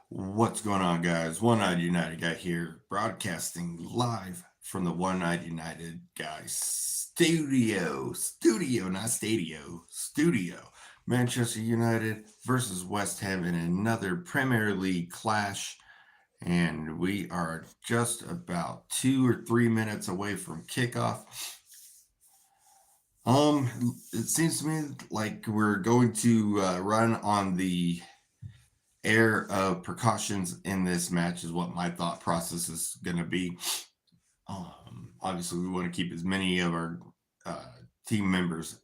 What's going on, guys? One-Eyed United Guy here, broadcasting live from the One-Eyed United Guys studio, not stadio, studio. Manchester United versus West Ham in another Premier League clash, and we are just about 2 or 3 minutes away from kickoff. It seems to me like we're going to run on the air of precautions in this match is what my thought process is going to be. Obviously, we want to keep as many of our team members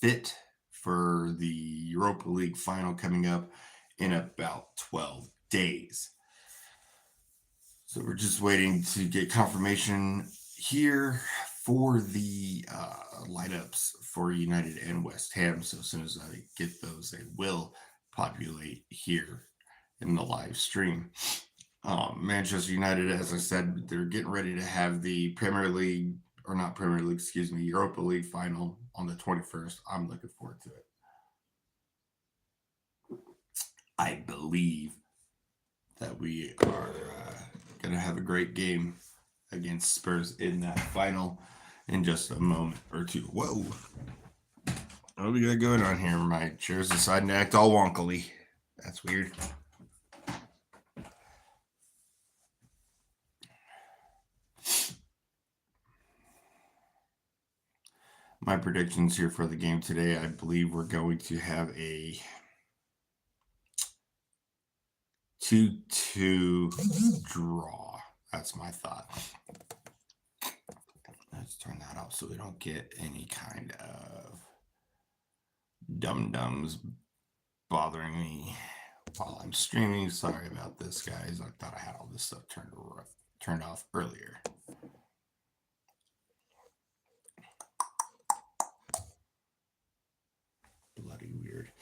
fit for the Europa League final coming up in about 12 days. So we're just waiting to get confirmation here for the lineups for United and West Ham. So as soon as I get those, they will populate here in the live stream. Manchester United, as I said, they're getting ready to have the Premier League, or not Premier League, excuse me, Europa League final on the 21st. I'm looking forward to it. I believe that we are going to have a great game against Spurs in that final in just a moment or two. Whoa. What do we got going on here? My chair's deciding to act all wonkily. That's weird. My predictions here for the game today, I believe we're going to have a 2-2 draw. That's my thought. Let's turn that off so we don't get any kind of dum-dums bothering me while I'm streaming. Sorry about this, guys. I thought I had all this stuff turned off earlier. Bloody weird.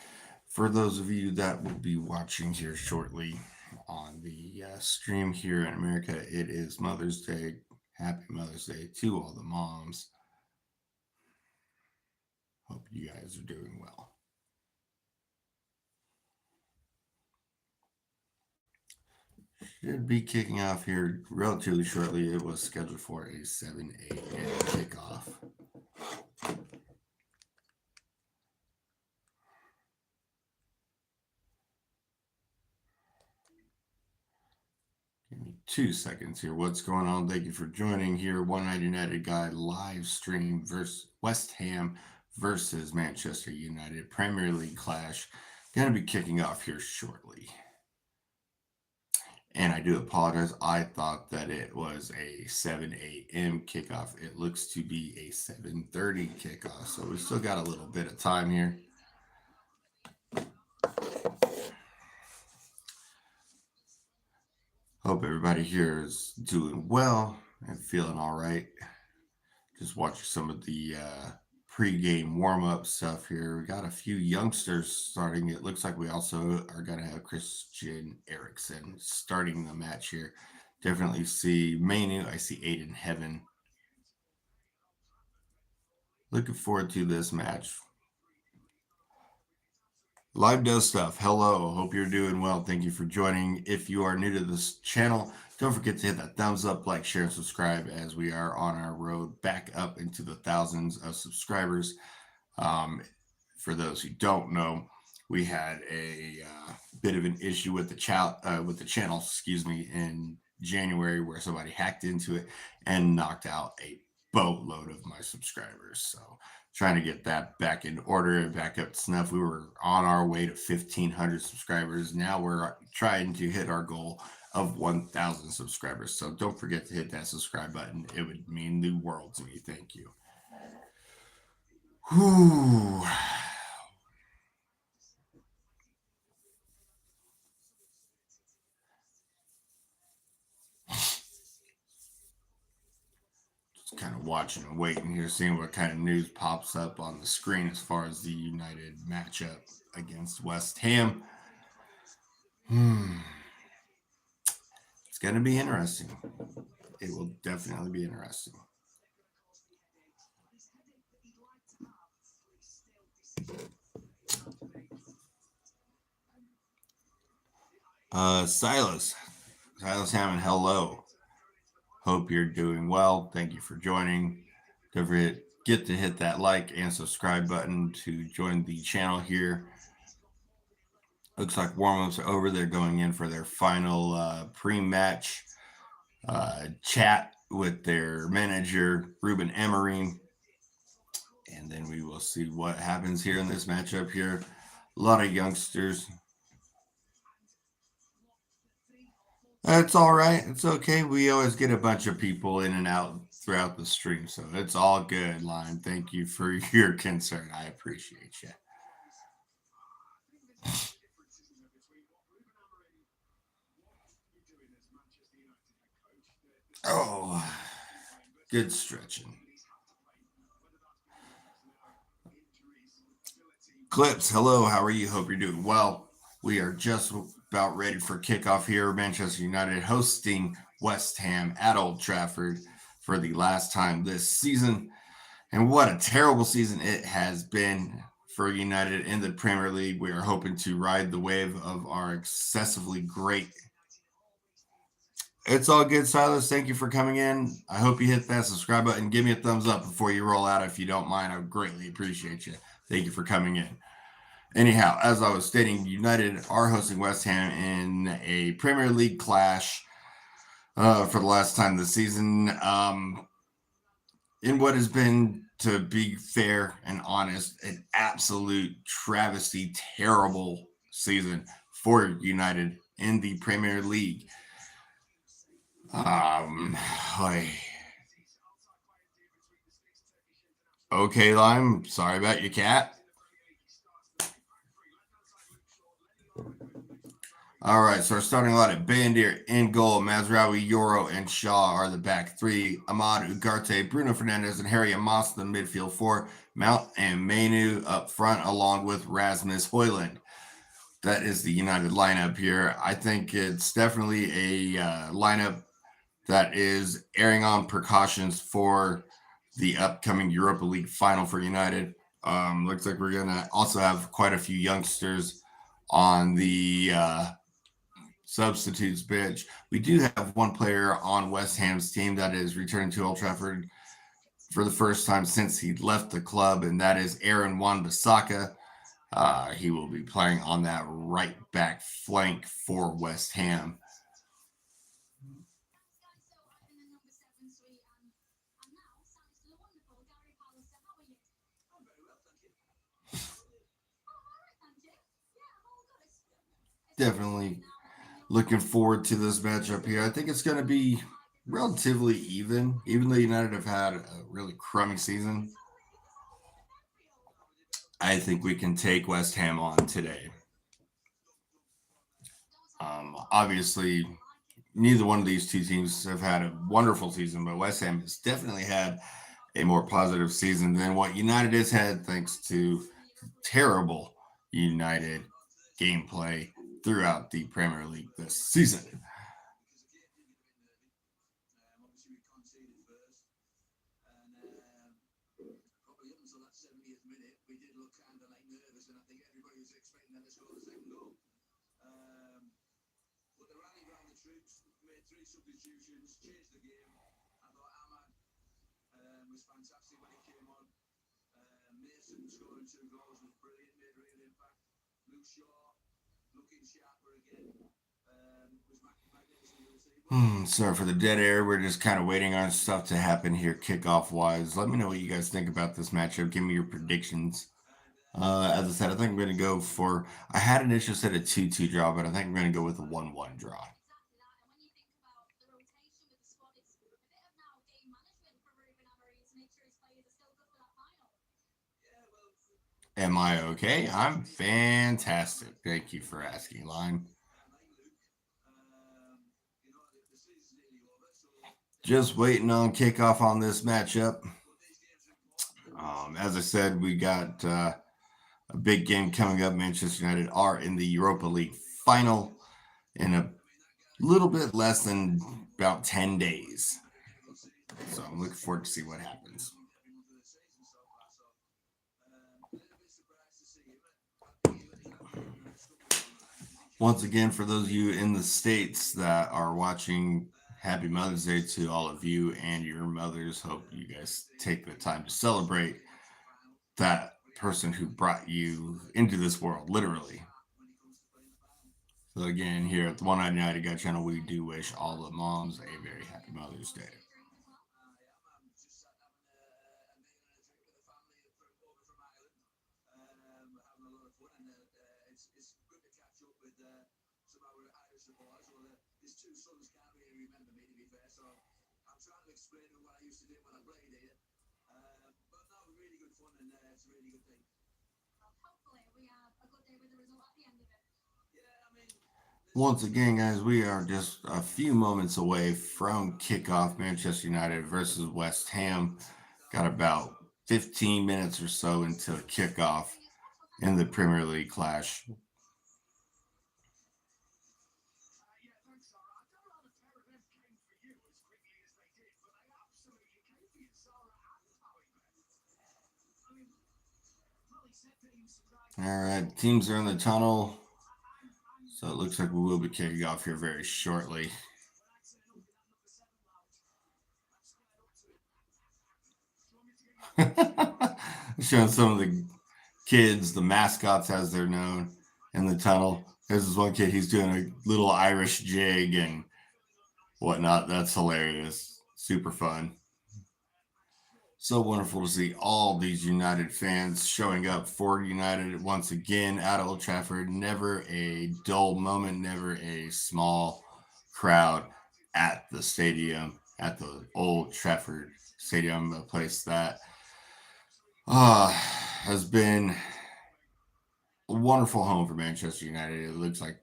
For those of you that will be watching here shortly on the stream here in America, it is Mother's Day. Happy Mother's Day to all the moms. Hope you guys are doing well. Should be kicking off here relatively shortly. It was scheduled for a 7 a.m. kickoff. Give me 2 seconds here. What's going on? Thank you for joining here. One-Eyed United Guy live stream versus West Ham versus Manchester United Premier League clash. Going to be kicking off here shortly. And I do apologize. I thought that it was a 7 a.m. kickoff. It looks to be a 7:30 kickoff. So we still got a little bit of time here. Hope everybody here is doing well and feeling all right. Just watching some of the pre-game warm-up stuff here. We got a few youngsters starting. It looks like we also are going to have Christian Eriksen starting the match here. Definitely see Mainu. I see Aiden Heaven. Looking forward to this match. Live does stuff. Hello. Hope you're doing well. Thank you for joining. If you are new to this channel, don't forget to hit that thumbs up, like, share, and subscribe as we are on our road back up into the thousands of subscribers. For those who don't know, we had a bit of an issue with the channel, excuse me, in January where somebody hacked into it and knocked out a boatload of my subscribers. So trying to get that back in order and back up to snuff. We were on our way to 1,500 subscribers. Now we're trying to hit our goal of 1,000 subscribers. So don't forget to hit that subscribe button. It would mean the world to me. Thank you. Whew. Just kind of watching and waiting here, seeing what kind of news pops up on the screen as far as the United matchup against West Ham. It's going to be interesting. It will definitely be interesting. Silas Hammond, hello. Hope you're doing well. Thank you for joining. Don't forget to hit that like and subscribe button to join the channel here. Looks like warm-ups are over. They're going in for their final pre-match chat with their manager, Ruben Emery. And then we will see what happens here in this matchup here. A lot of youngsters. That's all right. It's okay. We always get a bunch of people in and out throughout the stream, so it's all good, Line. Thank you for your concern. I appreciate you. Oh, good stretching. Clips, hello. How are you? Hope you're doing well. We are just about ready for kickoff here. Manchester United hosting West Ham at Old Trafford for the last time this season. And what a terrible season it has been for United in the Premier League. We are hoping to ride the wave of our excessively great. It's all good, Silas. Thank you for coming in. I hope you hit that subscribe button. Give me a thumbs up before you roll out if you don't mind. I would greatly appreciate you. Thank you for coming in. Anyhow, as I was stating, United are hosting West Ham in a Premier League clash for the last time this season. In what has been, to be fair and honest, an absolute travesty, terrible season for United in the Premier League. Okay, Lime. Sorry about your cat. All right, so our starting lineup: Bandier in goal, Mazraoui, Yoro, and Shaw are the back three. Ahmad, Ugarte, Bruno Fernandes, and Harry Amos the midfield four. Mount and Mainu up front, along with Rasmus Højlund. That is the United lineup here. I think it's definitely a lineup that is erring on precautions for the upcoming Europa League final for United. Looks like we're going to also have quite a few youngsters on the substitutes bench. We do have one player on West Ham's team that is returning to Old Trafford for the first time since he left the club, and that is Aaron Wan-Bissaka. He will be playing on that right back flank for West Ham. Definitely looking forward to this matchup here. I think it's going to be relatively even though United have had a really crummy season. I think we can take West Ham on today. Obviously, neither one of these two teams have had a wonderful season, but West Ham has definitely had a more positive season than what United has had, thanks to terrible United gameplay throughout the Premier League this season. Sorry for the dead air. We're just kind of waiting on stuff to happen here kickoff wise. Let me know what you guys think about this matchup. Give me your predictions. As I said, I think I'm going to go for, I had initially said a 2-2 draw, but I think I'm going to go with a 1-1 draw. Am I okay? I'm fantastic. Thank you for asking, Line. Just waiting on kickoff on this matchup. As I said, we got a big game coming up. Manchester United are in the Europa League final in a little bit less than about 10 days. So I'm looking forward to see what happens. Once again, for those of you in the States that are watching, happy Mother's Day to all of you and your mothers. Hope you guys take the time to celebrate that person who brought you into this world, literally. So again, here at the One-Eyed United Guy channel, we do wish all the moms a very happy Mother's Day. Once again, guys, we are just a few moments away from kickoff. Manchester United versus West Ham. Got about 15 minutes or so until kickoff in the Premier League clash. All right, teams are in the tunnel. So it looks like we will be kicking off here very shortly. Showing some of the kids, the mascots as they're known, in the tunnel. There's this one kid, he's doing a little Irish jig and whatnot. That's hilarious. Super fun. So wonderful to see all these United fans showing up for United once again at Old Trafford. Never a dull moment, never a small crowd at the stadium, at the Old Trafford Stadium, a place that has been a wonderful home for Manchester United. It looks like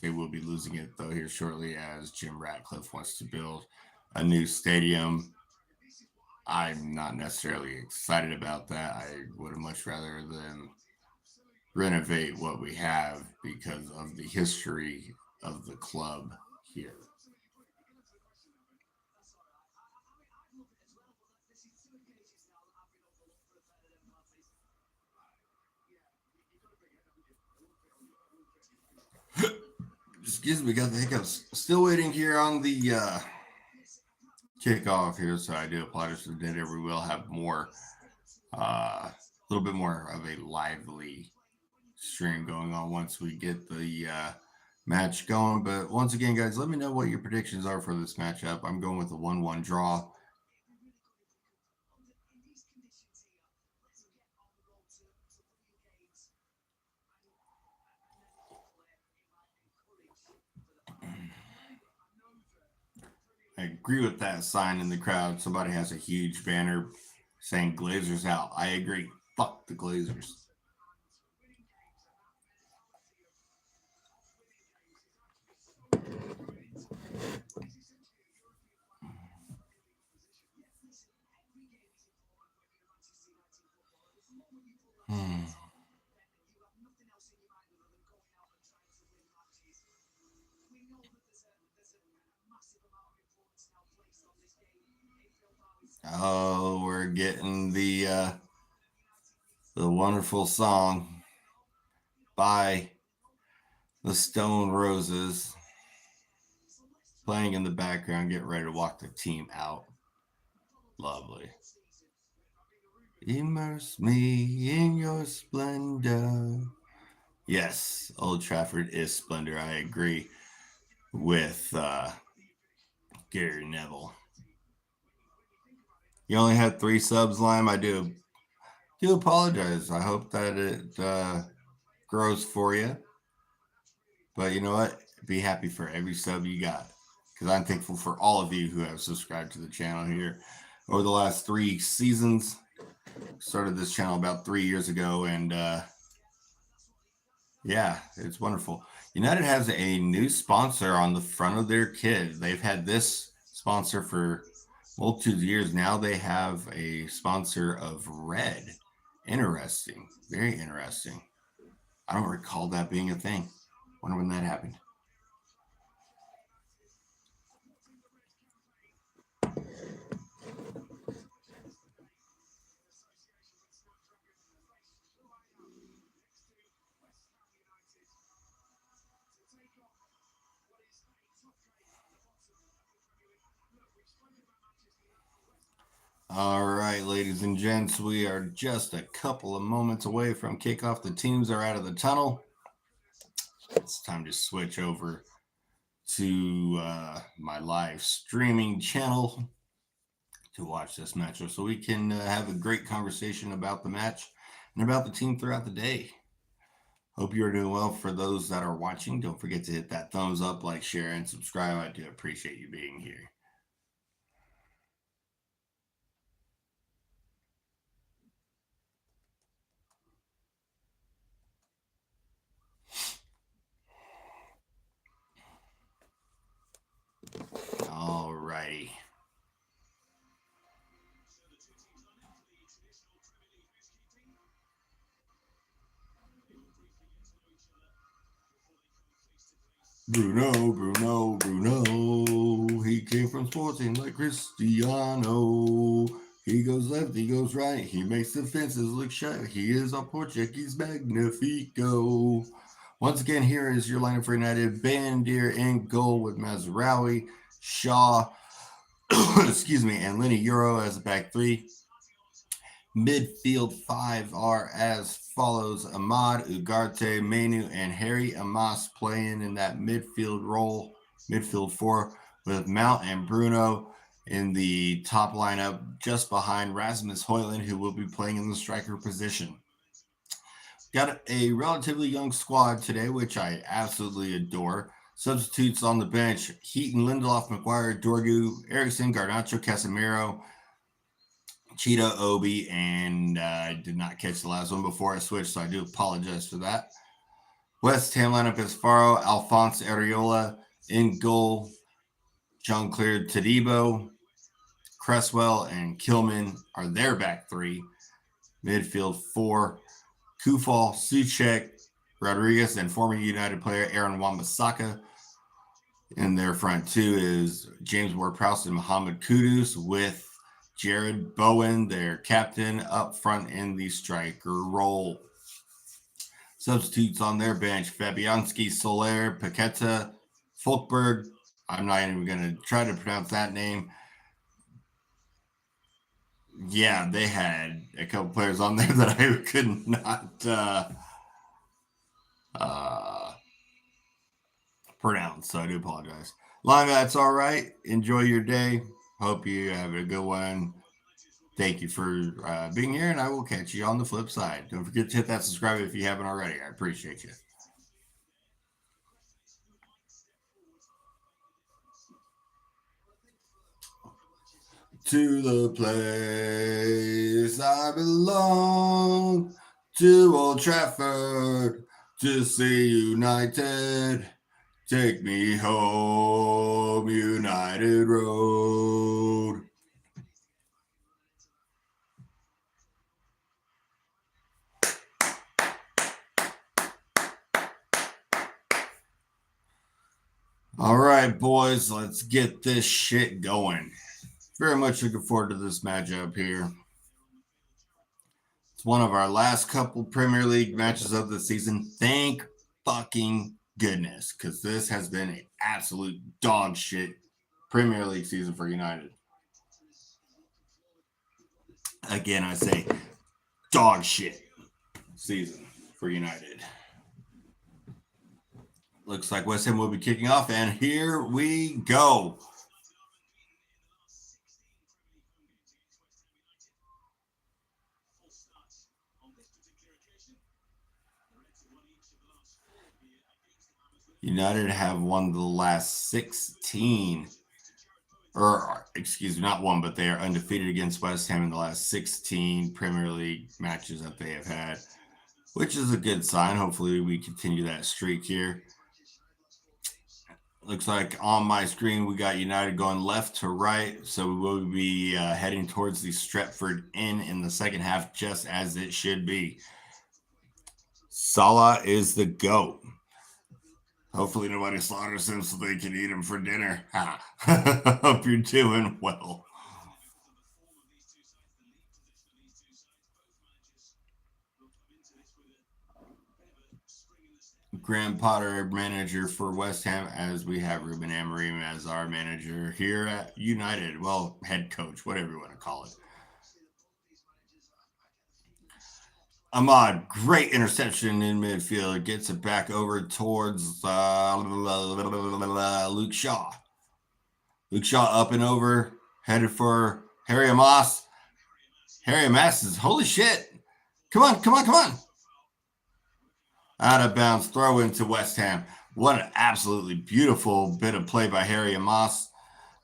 they will be losing it, though, here shortly as Jim Ratcliffe wants to build a new stadium. I'm not necessarily excited about that. I would have much rather them renovate what we have because of the history of the club here. Excuse me, got the hiccups. Still waiting here on the kickoff here, so I do apologize for the dead air. We will have more, a little bit more of a lively stream going on once we get the match going. But once again, guys, let me know what your predictions are for this matchup. I'm going with a 1-1 draw. I agree with that sign in the crowd. Somebody has a huge banner saying Glazers out. I agree. Fuck the Glazers. Oh, we're getting the wonderful song by the Stone Roses playing in the background, getting ready to walk the team out. Lovely. Immerse me in your splendor. Yes, Old Trafford is splendor. I agree with Gary Neville. You only had 3 subs, Lime. I do apologize. I hope that it grows for you. But you know what? Be happy for every sub you got, because I'm thankful for all of you who have subscribed to the channel here over the last 3 seasons. Started this channel about 3 years ago, and yeah, it's wonderful. United has a new sponsor on the front of their kit. They've had this sponsor for multitudes of years. Now they have a sponsor of red. Interesting. Very interesting. I don't recall that being a thing. Wonder when that happened. All right, ladies and gents, we are just a couple of moments away from kickoff. The teams are out of the tunnel. It's time to switch over to my live streaming channel to watch this matchup so we can have a great conversation about the match and about the team throughout the day. Hope you're doing well. For those that are watching, don't forget to hit that thumbs up, like, share, and subscribe. I do appreciate you being here. All righty. Bruno. He came from Sporting like Cristiano. He goes left, he goes right. He makes the fences look shy. He is a Portuguese magnifico. Once again, here is your lineup for United. Bandier in goal with Mazraoui, Shaw, excuse me, and Lenny Euro as a back three. Midfield five are as follows: Ahmad, Ugarte, Menu, and Harry Amas playing in that midfield role. Midfield four with Mount and Bruno in the top lineup, just behind Rasmus Højlund, who will be playing in the striker position. Got a relatively young squad today, which I absolutely adore. Substitutes on the bench: Heaton, Lindelof, McGuire, Dorgu, Eriksson, Garnacho, Casemiro, Cheetah, Obi, and I did not catch the last one before I switched, so I do apologize for that. West Ham lineup is Faro, Alphonse Areola in goal, Jean-Claire Todibo, Cresswell, and Kilman are their back three. Midfield four, Kufal, Suchek, Rodriguez, and former United player Aaron Wan-Bissaka. In their front two is James Ward-Prowse and Mohamed Kudus, with Jared Bowen, their captain, up front in the striker role. Substitutes on their bench: Fabianski, Soler, Paqueta, Folkberg. I'm not even going to try to pronounce that name. Yeah, they had a couple players on there that I could not pronounce, so I do apologize. Langa, that's all right. Enjoy your day. Hope you have a good one. Thank you for being here, and I will catch you on the flip side. Don't forget to hit that subscribe if you haven't already. I appreciate you. To the place I belong, to Old Trafford, to see United. Take me home, United Road. All right, boys, let's get this shit going. Very much looking forward to this matchup here. It's one of our last couple Premier League matches of the season. Thank fucking goodness, because this has been an absolute dog shit Premier League season for United. Again, I say dog shit season for United. Looks like West Ham will be kicking off, and here we go. United have won the last 16, or excuse me, not one, but they are undefeated against West Ham in the last 16 Premier League matches that they have had, which is a good sign. Hopefully we continue that streak here. Looks like on my screen we got United going left to right, so we will be heading towards the Stretford Inn in the second half, just as it should be. Salah is the GOAT. Hopefully nobody slaughters him so they can eat him for dinner. Hope you're doing well. Graham Potter, manager for West Ham, as we have Ruben Amorim as our manager here at United. Well, head coach, whatever you want to call it. Ahmad, great interception in midfield. Gets it back over towards Luke Shaw. Luke Shaw up and over, headed for Harry Amos. Harry Amos is, holy shit. Come on, come on, come on. Out of bounds, throw into West Ham. What an absolutely beautiful bit of play by Harry Amos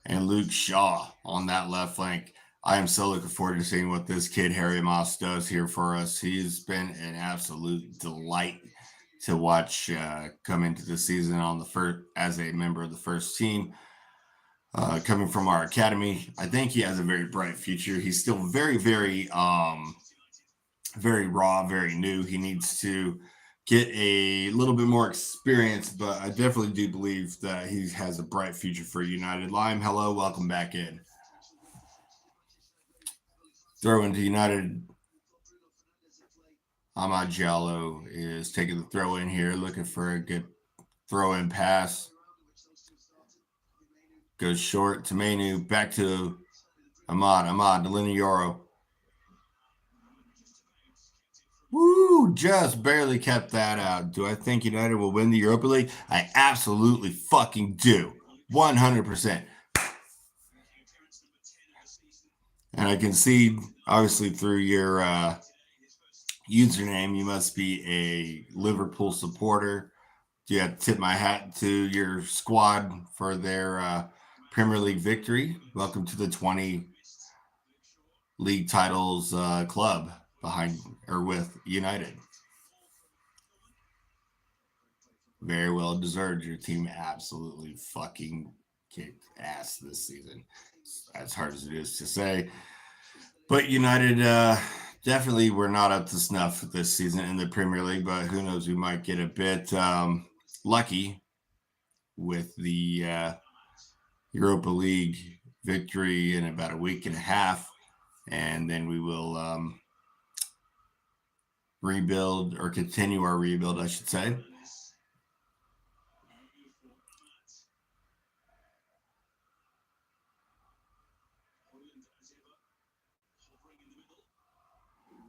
and Luke Shaw on that left flank. I am so looking forward to seeing what this kid, Harry Amos, does here for us. He's been an absolute delight to watch come into the season on the first as a member of the first team. Coming from our academy, I think he has a very bright future. He's still very, very raw, very new. He needs to get a little bit more experience, but I definitely do believe that he has a bright future for United. Lime, hello, welcome back in. Throw into United. Amad Diallo is taking the throw in here, looking for a good throw in pass. Goes short to Manu, back to Ahmad, to Linioro. Woo, just barely kept that out. Do I think United will win the Europa League? I absolutely fucking do. 100%. And I can see, obviously, through your username, you must be a Liverpool supporter. Do you have to tip my hat to your squad for their Premier League victory? Welcome to the 20 league titles club behind or with United. Very well deserved. Your team absolutely fucking kicked ass this season. As hard as it is to say. But United definitely were not up to snuff this season in the Premier League, but who knows, we might get a bit lucky with the Europa League victory in about a week and a half, and then we will rebuild or continue our rebuild, I should say.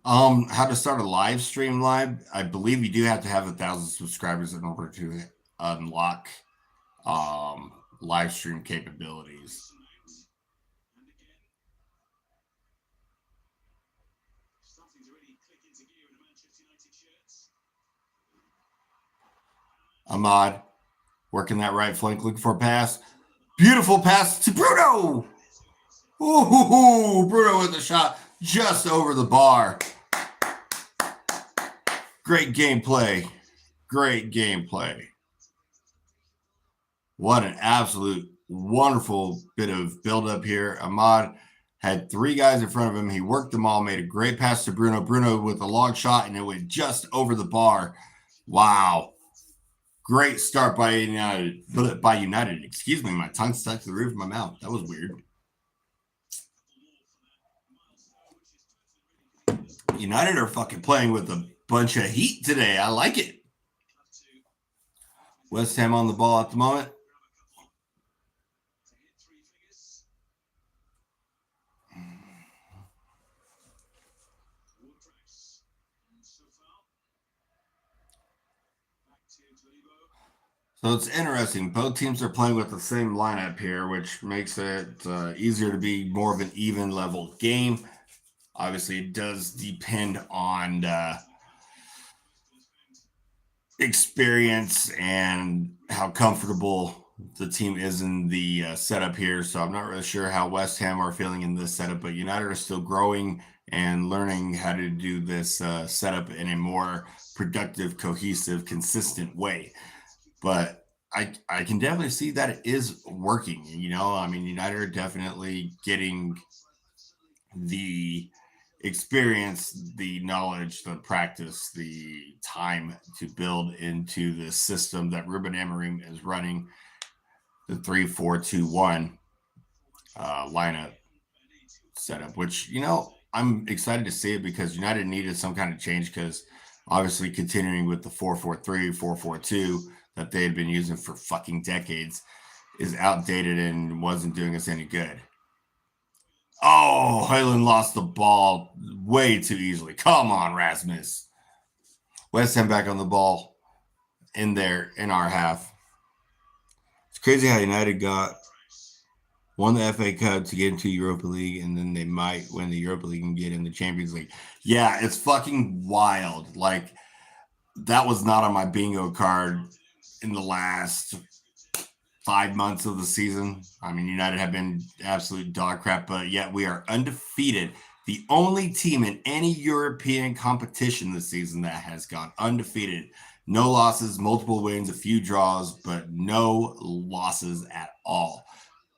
How to start a live stream live? I believe you do have to have 1,000 subscribers in order to unlock live stream capabilities. Ahmad working that right flank, looking for a pass. Beautiful pass to Bruno. Ooh, Bruno with the shot just over the bar. Great gameplay. Great gameplay. What an absolute wonderful bit of build-up here. Ahmad had 3 guys in front of him. He worked them all, made a great pass to Bruno. Bruno with a long shot, and it went just over the bar. Wow. Great start by United. Excuse me, my tongue stuck to the roof of my mouth. That was weird. United are fucking playing with a bunch of heat today. I like it. West Ham on the ball at the moment. So it's interesting. Both teams are playing with the same lineup here, which makes it easier to be more of an even level game. Obviously, it does depend on experience and how comfortable the team is in the setup here. So I'm not really sure how West Ham are feeling in this setup, but United are still growing and learning how to do this setup in a more productive, cohesive, consistent way. But I can definitely see that it is working. You know, I mean, United are definitely getting the experience, the knowledge, the practice, the time to build into the system that Ruben Amorim is running, the 3-4-2-1 lineup setup, which, you know, I'm excited to see it because United needed some kind of change because Obviously, continuing with the 4-4-3, 4-4-2 that they had been using for fucking decades is outdated and wasn't doing us any good. Oh, Højlund lost the ball way too easily. Come on, Rasmus. West Ham back on the ball in our half. It's crazy how United won the FA Cup to get into Europa League, and then they might win the Europa League and get in the Champions League. Yeah, it's fucking wild. Like, that was not on my bingo card in the last 5 months of the season. I mean, United have been absolute dog crap, but yet we are undefeated. The only team in any European competition this season that has gone undefeated. No losses, multiple wins, a few draws, but no losses at all.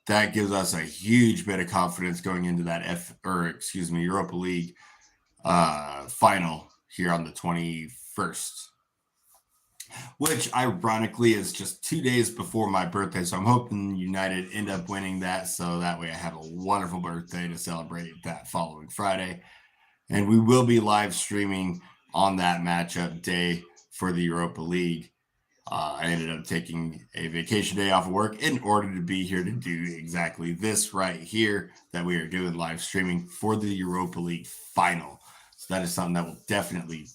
That gives us a huge bit of confidence going into that Europa League final here on the 21st. Which ironically is just 2 days before my birthday. So I'm hoping United end up winning that. So that way I have a wonderful birthday to celebrate that following Friday. And we will be live streaming on that matchup day for the Europa League. I ended up taking a vacation day off of work in order to be here to do exactly this right here that we are doing live streaming for the Europa League final. So that is something that will definitely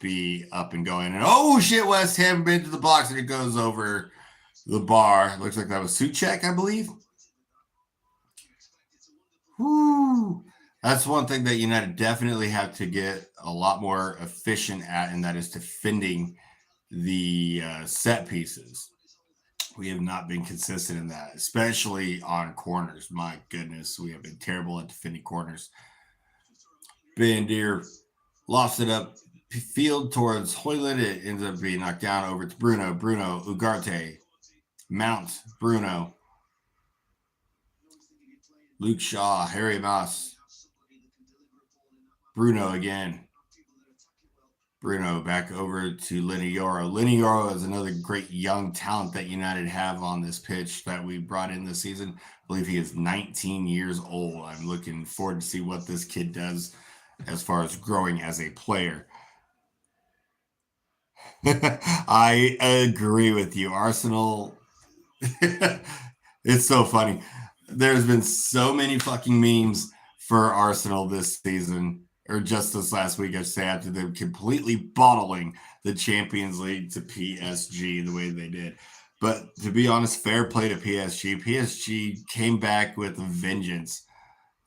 be up and going. And oh shit, West Ham been to the box and it goes over the bar. Looks like that was Souček, I believe. Woo. That's one thing that United definitely have to get a lot more efficient at, and that is defending the set pieces. We have not been consistent in that, especially on corners. My goodness, we have been terrible at defending corners. Bandier lofts it up field towards Højlund. It ends up being knocked down over to Bruno, Ugarte, Mount, Bruno, Luke Shaw, Harry Moss, Bruno again. Bruno back over to Lenny Yoro. Lenny Yoro is another great young talent that United have on this pitch that we brought in this season. I believe he is 19 years old. I'm looking forward to see what this kid does as far as growing as a player. I agree with you. Arsenal, it's so funny. There's been so many fucking memes for Arsenal this season, or just this last week, I say, after them completely bottling the Champions League to PSG the way they did. But to be honest, fair play to PSG. PSG came back with a vengeance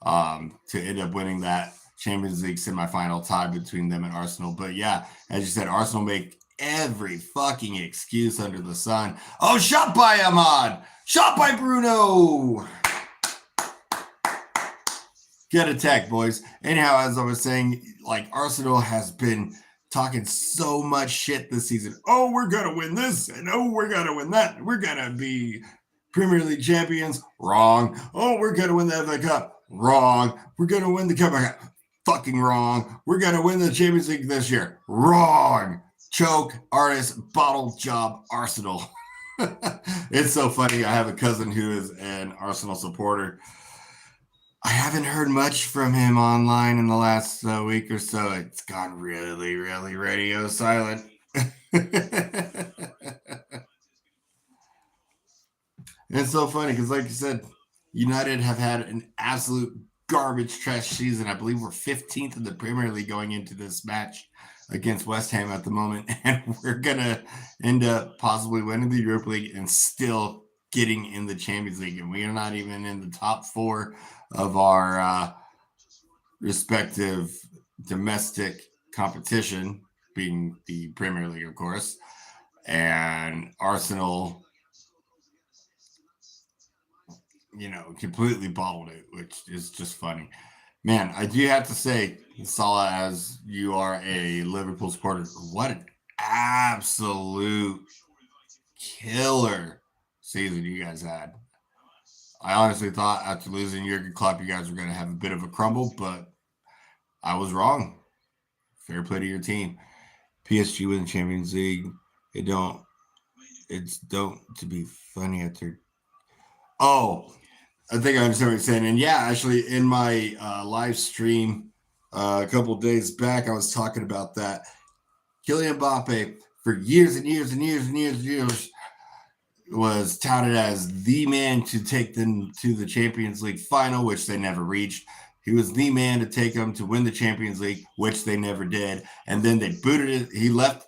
to end up winning that Champions League semifinal tie between them and Arsenal. But yeah, as you said, Arsenal make every fucking excuse under the sun. Oh, shot by Ahmad! Shot by Bruno! Get attacked, boys. Anyhow, as I was saying, like, Arsenal has been talking so much shit this season. Oh, we're going to win this, and oh, we're going to win that. We're going to be Premier League champions. Wrong. Oh, we're going to win the FA Cup. Wrong. We're going to win the Cup. Fucking wrong. We're going to win the Champions League this year. Wrong. Choke, artist, bottle job, Arsenal. It's so funny. I have a cousin who is an Arsenal supporter. I haven't heard much from him online in the last week or so. It's gone really, really radio silent. It's so funny because, like you said, United have had an absolute garbage trash season. I believe we're 15th in the Premier League going into this match against West Ham at the moment, and we're going to end up possibly winning the Europa League and still getting in the Champions League, and we are not even in the top 4 of our respective domestic competition, being the Premier League, of course, and Arsenal, completely bottled it, which is just funny. Man, I do have to say, Salah, as you are a Liverpool supporter, what an absolute killer season you guys had. I honestly thought after losing Jurgen Klopp, you guys were going to have a bit of a crumble, but I was wrong. Fair play to your team. PSG win the Champions League. It's to be funny after. Oh, I think I understand what you're saying. And yeah, actually, in my live stream a couple days back, I was talking about that. Kylian Mbappe, for years and years and years and years and years, was touted as the man to take them to the Champions League final, which they never reached. He was the man to take them to win the Champions League, which they never did. And then they booted it. He left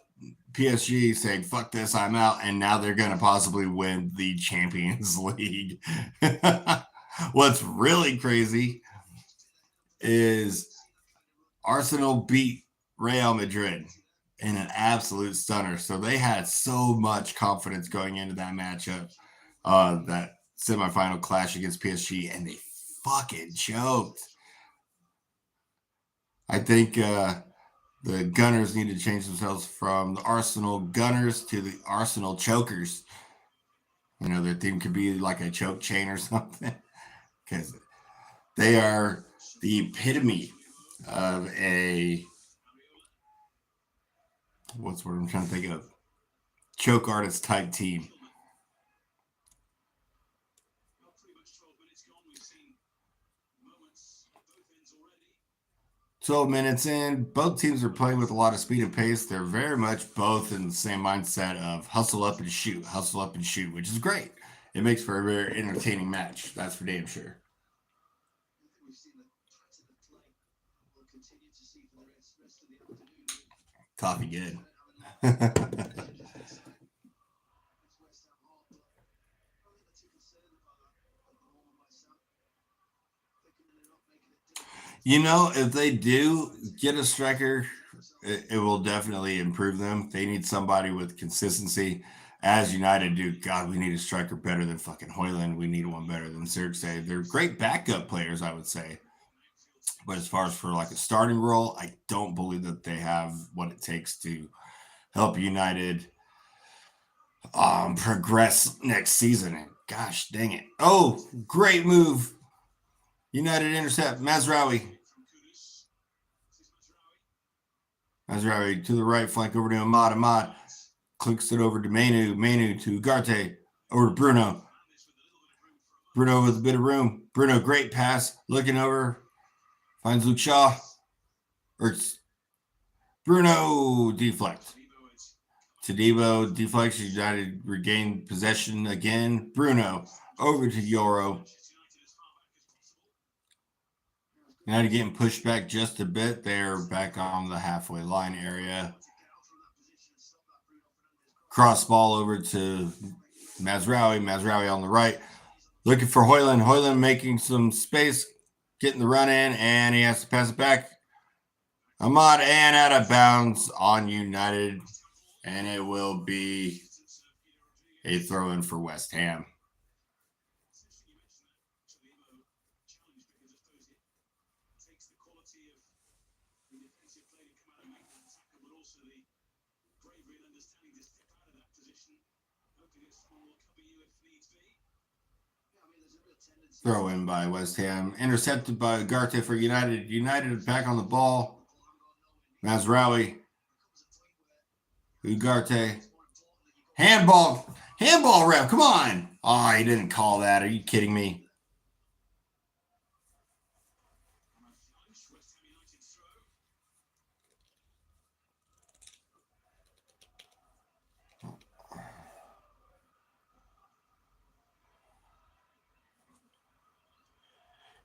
PSG saying, fuck this, I'm out. And now they're going to possibly win the Champions League. What's really crazy is Arsenal beat Real Madrid in an absolute stunner. So they had so much confidence going into that matchup, that semifinal clash against PSG, and they fucking choked. I think the Gunners need to change themselves from the Arsenal Gunners to the Arsenal Chokers. You know, their theme could be like a choke chain or something, because they are the epitome of a, what's the word I'm trying to think of, choke artist type team. 12 minutes in, both teams are playing with a lot of speed and pace. They're very much both in the same mindset of hustle up and shoot, which is great. It makes for a very entertaining match. That's for damn sure. Coffee good. You know, if they do get a striker, it will definitely improve them. They need somebody with consistency, as United do. God, we need a striker better than fucking Højlund. We need one better than Xerxes. They're great backup players, I would say. But as far as for like a starting role, I don't believe that they have what it takes to help United progress next season. And gosh dang it. Oh, great move. United intercept. Mazraoui to the right flank over to Ahmad. Ahmad clicks it over to Manu. Manu to Ugarte. Over to Bruno. Bruno with a bit of room. Bruno, great pass. Looking over. Finds Luke Shaw. Bruno deflect. Tadibo deflects. United regain possession again. Bruno over to Yoro. United getting pushed back just a bit. They're back on the halfway line area. Cross ball over to Mazraoui. Mazraoui on the right. Looking for Højlund. Højlund making some space. Getting the run in. And he has to pass it back. Ahmad and out of bounds on United. And it will be a throw-in for West Ham. Throw in by West Ham. Intercepted by Ugarte for United. United back on the ball. Mazraoui. Ugarte. Handball ref. Come on. Oh, he didn't call that. Are you kidding me?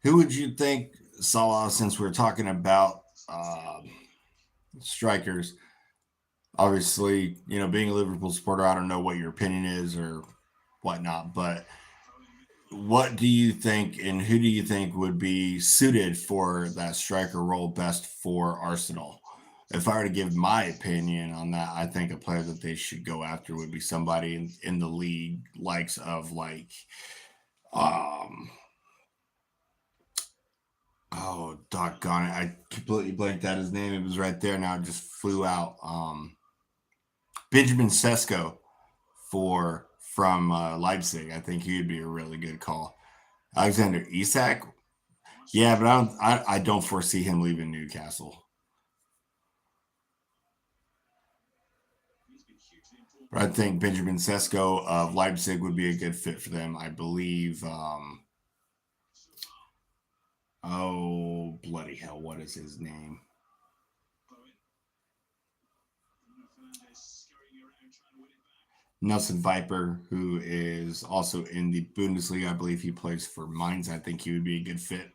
Who would you think, Salah, since we're talking about strikers? Obviously, you know, being a Liverpool supporter, I don't know what your opinion is or whatnot, but what do you think and who do you think would be suited for that striker role best for Arsenal? If I were to give my opinion on that, I think a player that they should go after would be somebody in the league likes of like oh, doggone it. I completely blanked out his name. It was right there. Now it just flew out. Benjamin Sesko from Leipzig. I think he would be a really good call. Alexander Isak. Yeah, but I don't foresee him leaving Newcastle. But I think Benjamin Sesko of Leipzig would be a good fit for them. I believe Oh, bloody hell. What is his name? Nelson Viper, who is also in the Bundesliga. I believe he plays for Mainz. I think he would be a good fit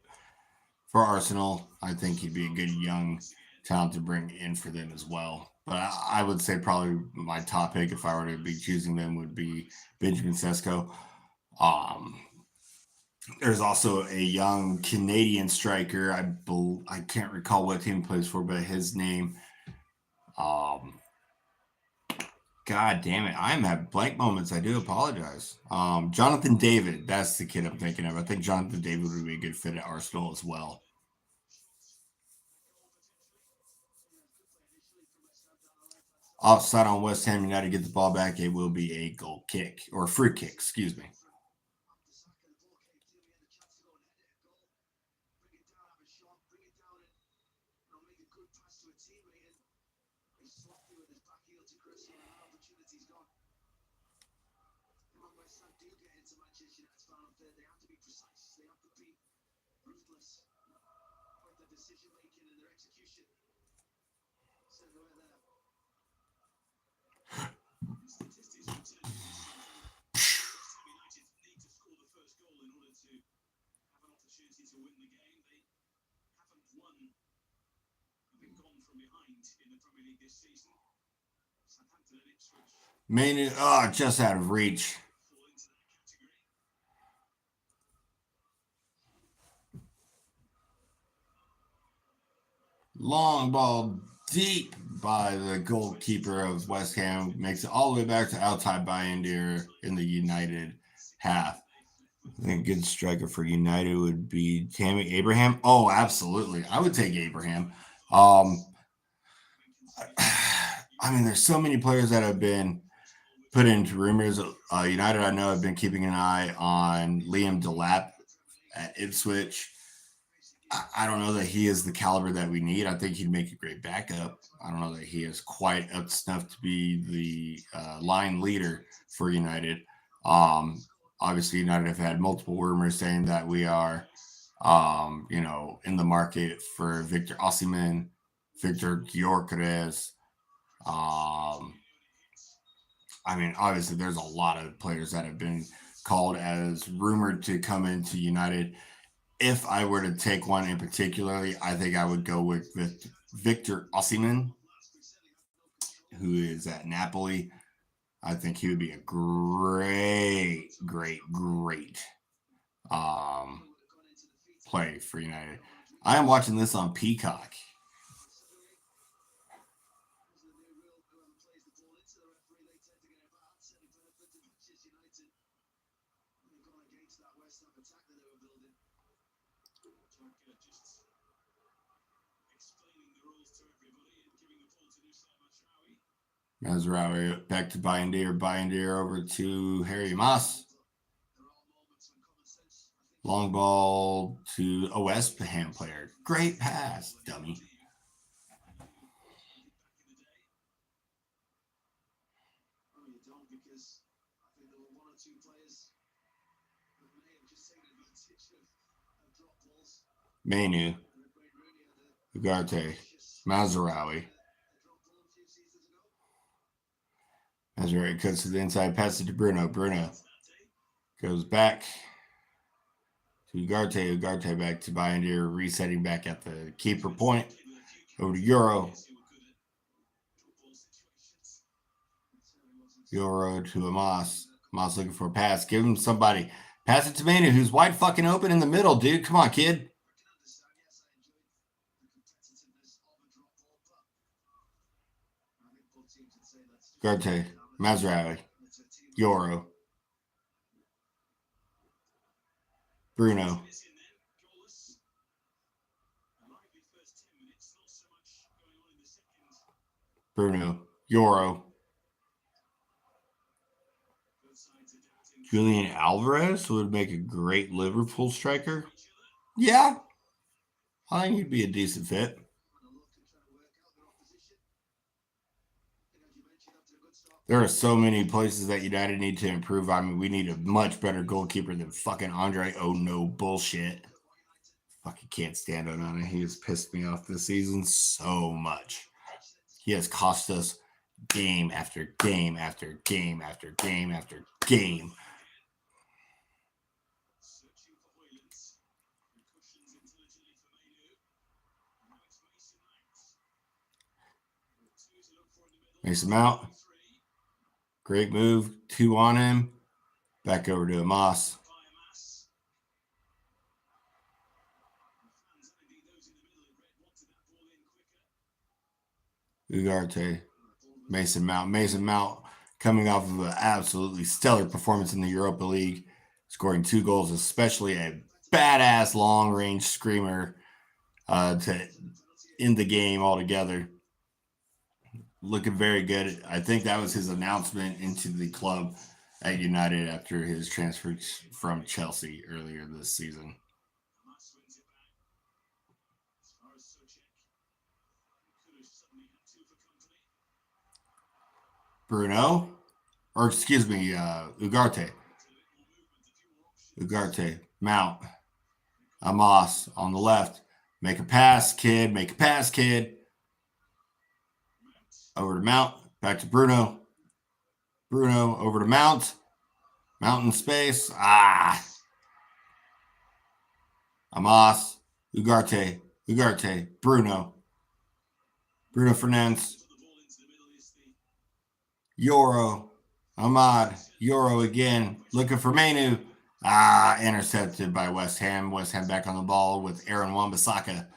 for Arsenal. I think he'd be a good young talent to bring in for them as well. But I would say probably my top pick, if I were to be choosing them, would be Benjamin Sesko. There's also a young Canadian striker. I can't recall what team he plays for, but his name, God damn it, I'm having blank moments. I do apologize. Jonathan David, that's the kid I'm thinking of. I think Jonathan David would be a good fit at Arsenal as well. Offside on West Ham United, get the ball back. It will be a goal kick or free kick, excuse me. Main, just out of reach. Long ball deep by the goalkeeper of West Ham. Makes it all the way back to Altay Bayindir in the United half. I think a good striker for United would be Tammy Abraham. Oh, absolutely. I would take Abraham. I mean, there's so many players that have been put into rumors. United, I know, have been keeping an eye on Liam Delap at Ipswich. I don't know that he is the caliber that we need. I think he'd make a great backup. I don't know that he is quite up to snuff to be the line leader for United. Obviously, United have had multiple rumors saying that we are, in the market for Victor Osimhen, Victor Gyökeres. I mean, obviously, there's a lot of players that have been called as rumored to come into United. If I were to take one in particularly, I think I would go with Victor Osimhen, who is at Napoli. I think he would be a great play for United. I am watching this on Peacock. Mazraoui back to Bayindir. Bayindir over to Harry Moss. Long ball to a West Ham player. Great pass, dummy. Manu, Ugarte, Mazraoui. Mazraoui cuts to the inside, passes to Bruno. Bruno goes back to Ugarte. Ugarte back to Bayindir, resetting back at the keeper point. Over to Euro. Euro to Amos. Amos looking for a pass. Give him somebody. Pass it to Manu, who's wide fucking open in the middle, dude. Come on, kid. Garte, Mazraoui, Euro, Bruno. Bruno, Euro. Julian Alvarez would make a great Liverpool striker. Yeah, I think he'd be a decent fit. There are so many places that United need to improve. I mean, we need a much better goalkeeper than fucking Andre Oh no bullshit. Fucking can't stand Onana. He has pissed me off this season so much. He has cost us game after game after game after game after game. Mason Mount. Great move. 2 on him. Back over to Amos. Ugarte. Mason Mount. Mason Mount coming off of an absolutely stellar performance in the Europa League, scoring 2 goals, especially a badass long-range screamer to end the game altogether. Looking very good. I think that was his announcement into the club at United after his transfer from Chelsea earlier this season. Bruno, or excuse me, Ugarte. Ugarte, Mount, Amos on the left. Make a pass, kid. Make a pass, kid. Over to Mount. Back to Bruno. Bruno over to Mount. Mount in space. Amos. Ugarte. Ugarte. Bruno. Bruno Fernandes. Yoro. Ahmad. Yoro again. Looking for Manu. Intercepted by West Ham. West Ham back on the ball with Aaron Wan-Bissaka.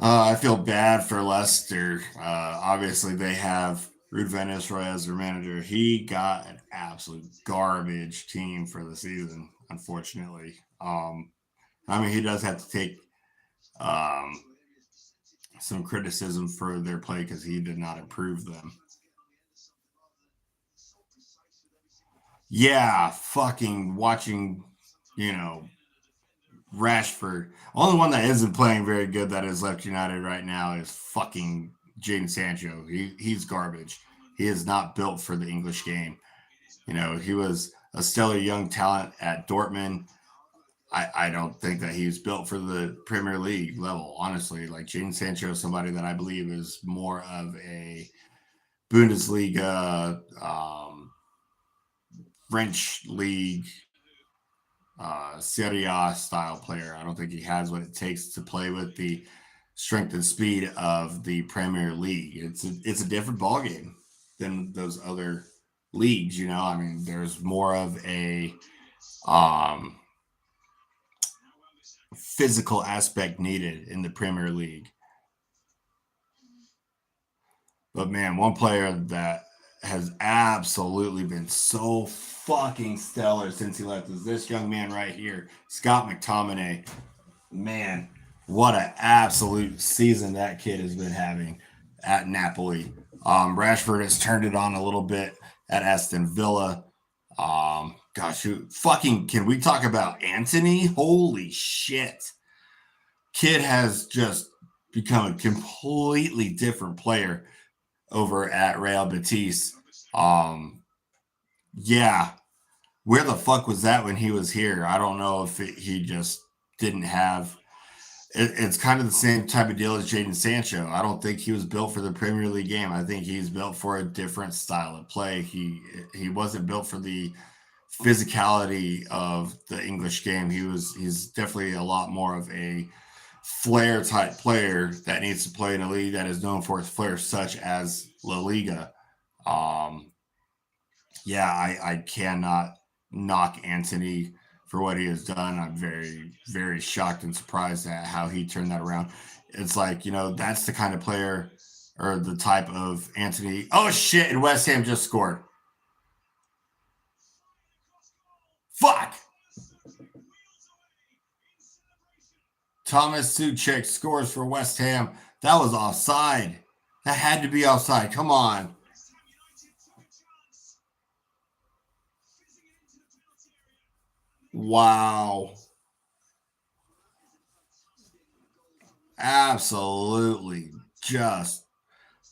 I feel bad for Leicester. Obviously, they have Ruud van Nistelrooy as their manager. He got an absolute garbage team for the season, unfortunately. He does have to take some criticism for their play because he did not improve them. Yeah, fucking watching, Rashford. Only one that isn't playing very good that has left United right now is fucking Jadon Sancho. He's garbage. He is not built for the English game. He was a stellar young talent at Dortmund. I don't think that he's built for the Premier League level, honestly. Like Jadon Sancho is somebody that I believe is more of a Bundesliga, French league, Serie A style player. I don't think he has what it takes to play with the strength and speed of the Premier League. It's a different ballgame than those other leagues. There's more of a physical aspect needed in the Premier League. But man, one player that has absolutely been so fucking stellar since he left is this young man right here, Scott McTominay. Man, what an absolute season that kid has been having at Napoli. Rashford has turned it on a little bit at Aston Villa. Can we talk about Anthony? Holy shit. Kid has just become a completely different player over at Real Betis. Where the fuck was that when he was here? I don't know if he just didn't have. It's kind of the same type of deal as Jadon Sancho. I don't think he was built for the Premier League game. I think he's built for a different style of play. He wasn't built for the physicality of the English game. He's definitely a lot more of a flair type player that needs to play in a league that is known for its flair, such as La Liga. I cannot knock Anthony for what he has done. I'm very, very shocked and surprised at how he turned that around. It's like, that's the kind of player or the type of Anthony. Oh shit, and West Ham just scored. Fuck. Thomas Suchek scores for West Ham. That was offside. That had to be offside. Come on. Wow. Absolutely just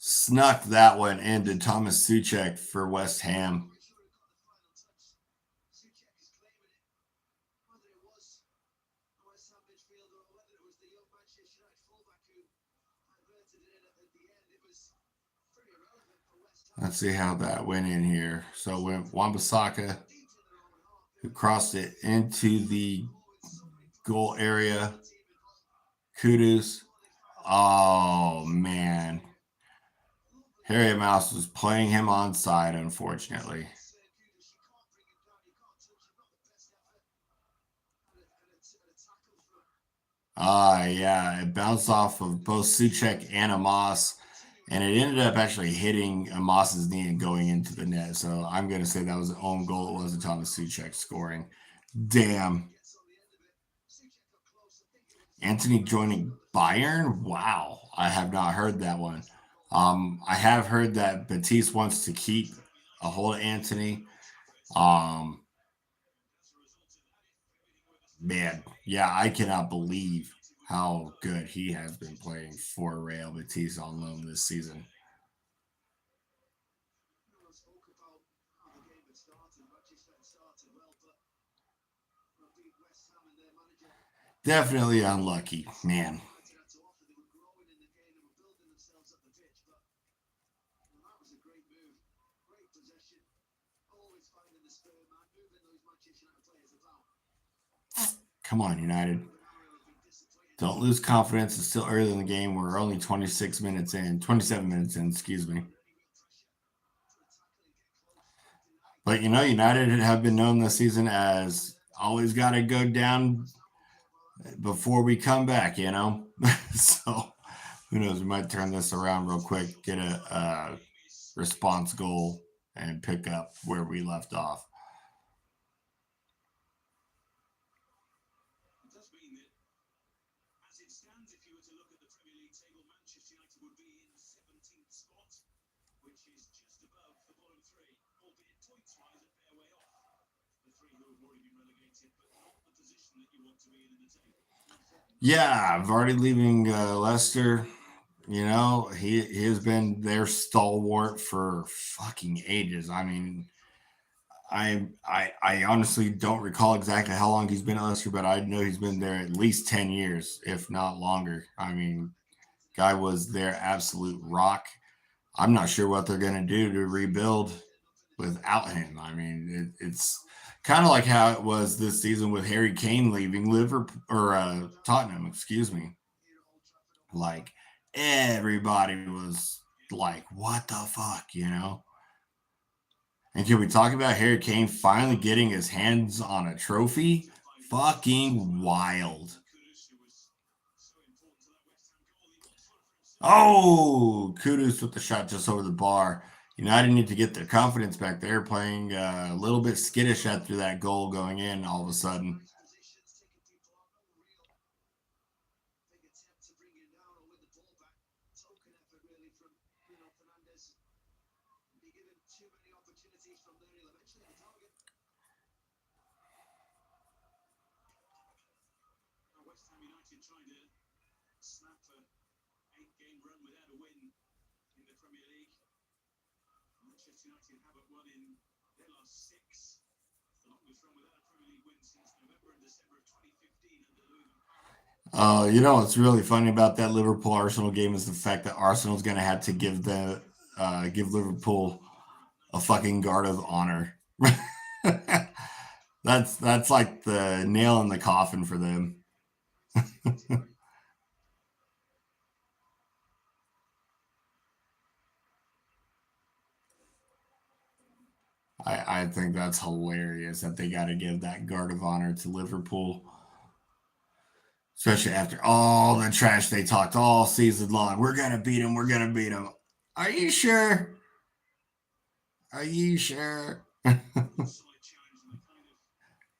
snuck that one into Thomas Suchek for West Ham. Let's see how that went in here. So when Wan-Bissaka, who crossed it into the goal area, Kudus. Oh, man. Harry Mouse was playing him onside, unfortunately. Yeah, it bounced off of both Suchek and Amos, and it ended up actually hitting Amos's knee and going into the net. So I'm going to say that was an own goal. It wasn't Thomas Suchek scoring. Damn. Anthony joining Bayern? Wow. I have not heard that one. I have heard that Batiste wants to keep a hold of Anthony. Man, yeah, I cannot believe how good he has been playing for Real Betis on loan this season. Definitely unlucky, man. Come on, United. Don't lose confidence. It's still early in the game. We're only 27 minutes in, excuse me. But United have been known this season as always got to go down before we come back, So who knows? We might turn this around real quick, get a response goal, and pick up where we left off. Yeah, Vardy leaving Leicester. He has been their stalwart for fucking ages. I mean, I honestly don't recall exactly how long he's been at Leicester, but I know he's been there at least 10 years, if not longer. I mean, guy was their absolute rock. I'm not sure what they're going to do to rebuild without him. I mean, it's kind of like how it was this season with Harry Kane leaving Liverpool or Tottenham, excuse me. Like everybody was like, "What the fuck," And can we talk about Harry Kane finally getting his hands on a trophy? Fucking wild. Oh, Kudus with the shot just over the bar. United need to get their confidence back. They're playing a little bit skittish after that goal going in all of a sudden. What's really funny about that Liverpool Arsenal game is the fact that Arsenal's going to have to give Liverpool a fucking guard of honor. that's like the nail in the coffin for them. I think that's hilarious that they got to give that guard of honor to Liverpool. Especially after all the trash they talked all season long. We're going to beat them. We're going to beat them. Are you sure? Are you sure?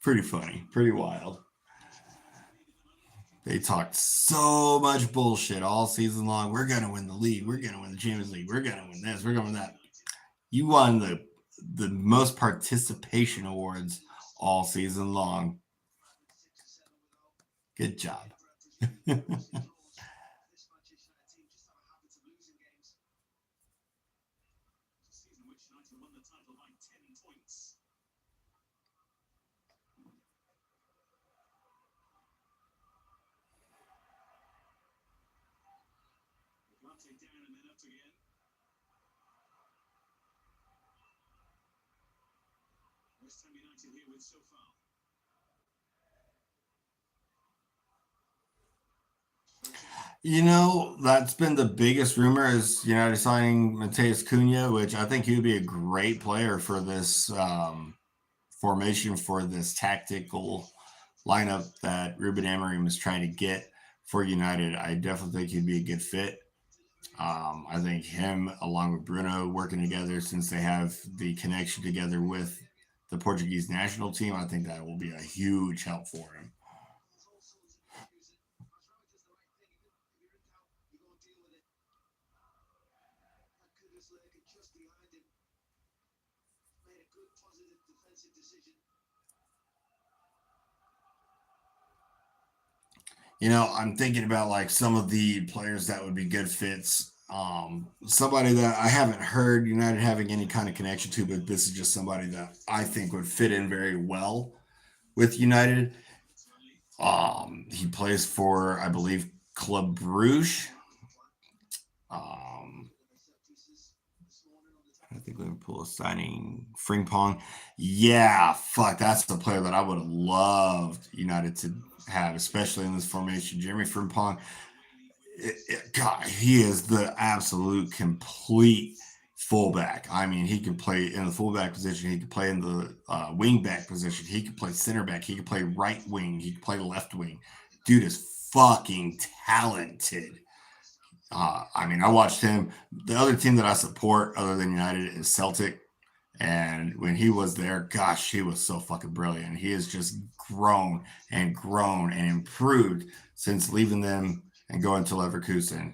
Pretty funny. Pretty wild. They talked so much bullshit all season long. We're going to win the league. We're going to win the Champions League. We're going to win this. We're going to win that. You won the most participation awards all season long. Good job. You know, that's been the biggest rumor is United signing Mateus Cunha, which I think he would be a great player for this formation, for this tactical lineup that Ruben Amorim is trying to get for United. I definitely think he'd be a good fit. I think him, along with Bruno, working together since they have the connection together with the Portuguese national team, I think that will be a huge help for him. You know, I'm thinking about like some of the players that would be good fits. Somebody that I haven't heard United having any kind of connection to, but this is just somebody that I think would fit in very well with United. He plays for, I believe, Club Bruges. Um, I think Liverpool is signing Frimpong. Yeah, fuck, that's the player that I would have loved United to have, especially in this formation. Jeremy Frimpong, God, he is the absolute complete fullback. I mean, he can play in the fullback position. He can play in the wing back position. He can play center back. He can play right wing. He can play left wing. Dude is fucking talented. I mean, I watched him. The other team that I support, other than United, is Celtic. And when he was there, gosh, he was so fucking brilliant. He has just grown and grown and improved since leaving them and going to Leverkusen.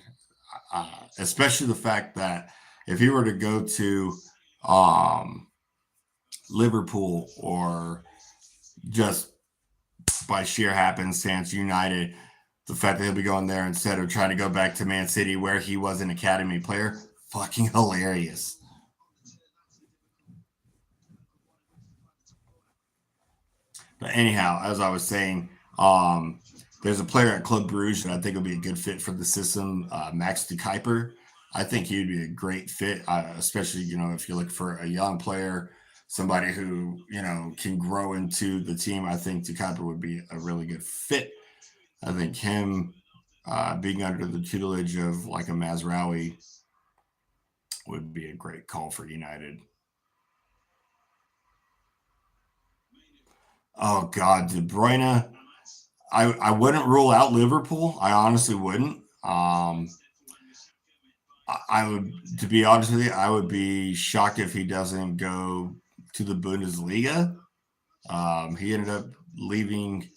Especially the fact that if he were to go to Liverpool or just by sheer happenstance United, the fact that he'll be going there instead of trying to go back to Man City where he was an academy player, fucking hilarious. But anyhow, as I was saying, there's a player at Club Bruges that I think will be a good fit for the system, Max de Kuiper. I think he would be a great fit, especially, you know, if you look for a young player, somebody who, you know, can grow into the team. I think de Kuiper would be a really good fit. I think him being under the tutelage of like a Mazraoui would be a great call for United. Oh God, De Bruyne. I wouldn't rule out Liverpool. I honestly wouldn't. I would, to be honest with you, I would be shocked if he doesn't go to the Bundesliga. He ended up leaving.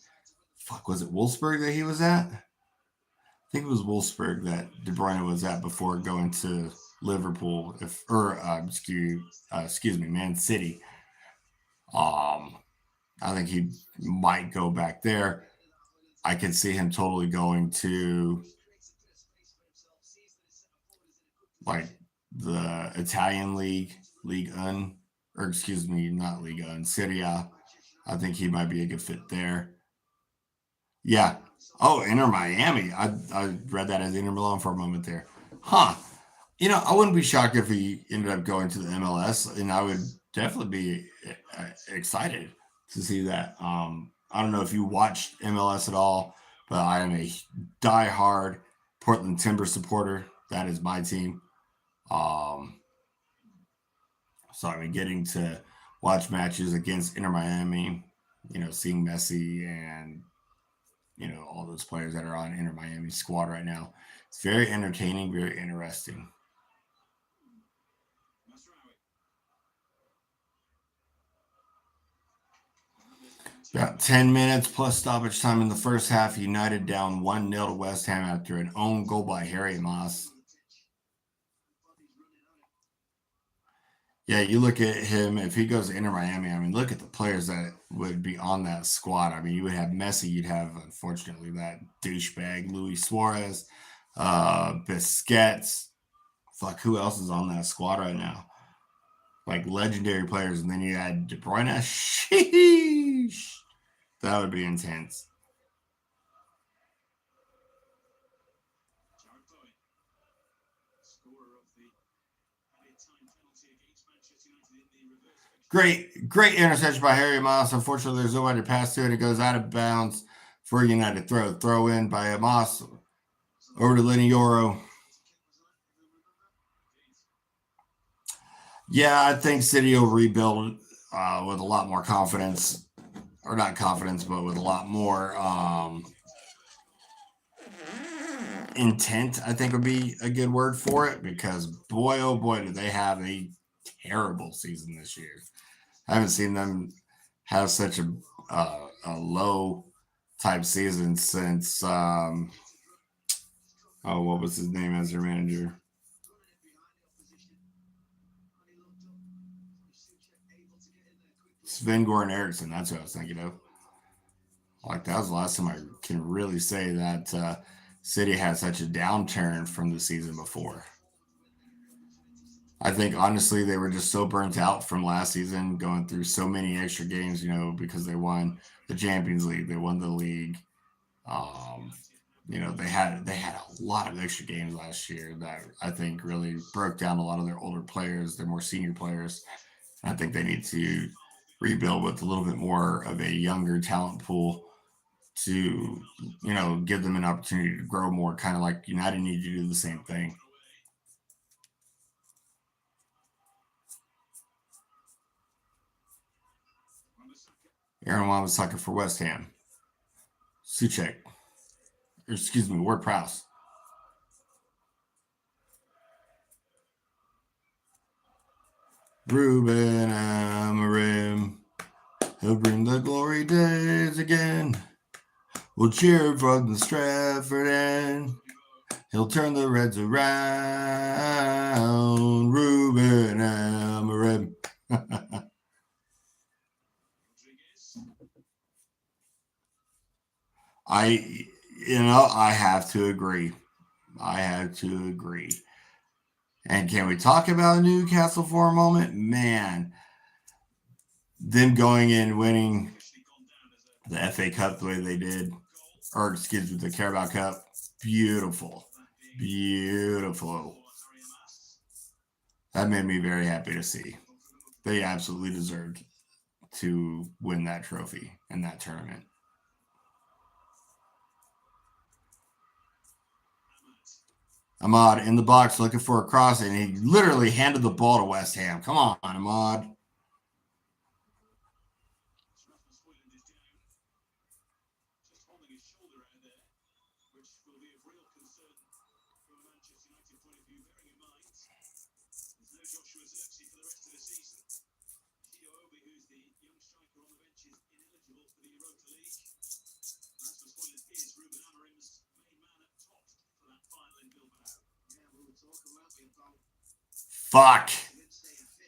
Fuck, was it Wolfsburg that he was at? I think it was Wolfsburg that De Bruyne was at before going to Liverpool, excuse me, Man City. I think he might go back there. I can see him totally going to like the Italian League Un, or excuse me, not League Un, Serie A. I think he might be a good fit there. Yeah. Oh, Inter Miami. I read that as Inter Milan for a moment there. Huh. You know, I wouldn't be shocked if he ended up going to the MLS, and I would definitely be excited to see that. I don't know if you watched MLS at all, but I am a die-hard Portland Timber supporter. That is my team. So I mean, getting to watch matches against Inter Miami, you know, seeing Messi and you know all those players that are on Inter Miami squad right now, it's very entertaining, very interesting. About 10 minutes plus stoppage time in the first half. United down 1-0 to West Ham after an own goal by Harry Moss. Yeah, you look at him, if he goes to Inter Miami, I mean, look at the players that would be on that squad. I mean, you would have Messi, you'd have, unfortunately, that douchebag, Luis Suarez, Busquets. Fuck, who else is on that squad right now? Like legendary players, and then you add De Bruyne. Sheesh. That would be intense. Great interception by Harry Moss. Unfortunately, there's nobody to pass to, and it goes out of bounds for United. Throw in by Moss over to Linioro. Yeah, I think City will rebuild with a lot more confidence. Or not confidence, but with a lot more intent, I think would be a good word for it, because boy, oh boy, do they have a terrible season this year. I haven't seen them have such a low type season since what was his name as their manager? Sven-Goran Eriksson. That's what I was thinking of. Like, that was the last time I can really say that City had such a downturn from the season before. I think, honestly, they were just so burnt out from last season, going through so many extra games, because they won the Champions League, they won the league. They had a lot of extra games last year that I think really broke down a lot of their older players, their more senior players. I think they need to rebuild with a little bit more of a younger talent pool to, give them an opportunity to grow more, kind of like United need to do the same thing. Aaron Wan-Bissaka for West Ham. Suchek. Excuse me, Ward-Prowse. Ruben Amorim, he'll bring the glory days again. We'll cheer from the Stratford end. He'll turn the Reds around. Ruben Amorim. I have to agree. And can we talk about Newcastle for a moment? Man, them going in winning the FA Cup the way they did, or excuse me, the Carabao Cup, beautiful. That made me very happy to see. They absolutely deserved to win that trophy in that tournament. Ahmad in the box looking for a cross, and he literally handed the ball to West Ham. Come on, Ahmad. Fuck.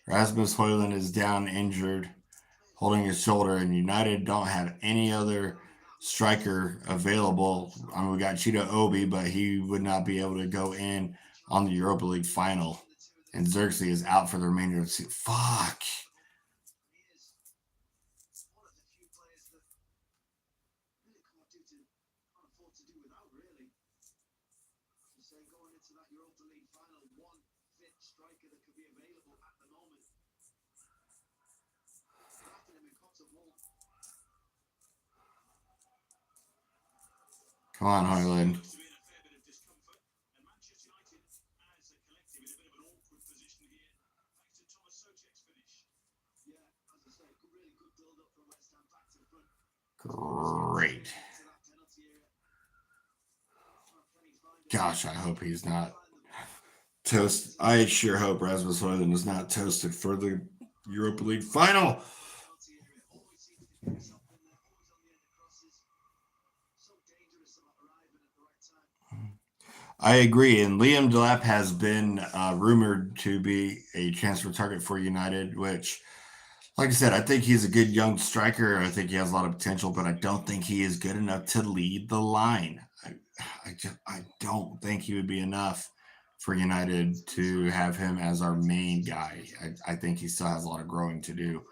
Rasmus Højlund is down injured, holding his shoulder, and United don't have any other striker available. I mean, we got Cheetah Obi, but he would not be able to go in on the Europa League final. And Xerxes is out for the remainder of the season. Fuck. Come on, Højlund. Great. Gosh, I hope he's not toast. I sure hope Rasmus Højlund is not toasted for the Europa League final. I agree. And Liam Delap has been rumored to be a transfer target for United, which, like I said, I think he's a good young striker. I think he has a lot of potential, but I don't think he is good enough to lead the line. I don't think he would be enough for United to have him as our main guy. I think he still has a lot of growing to do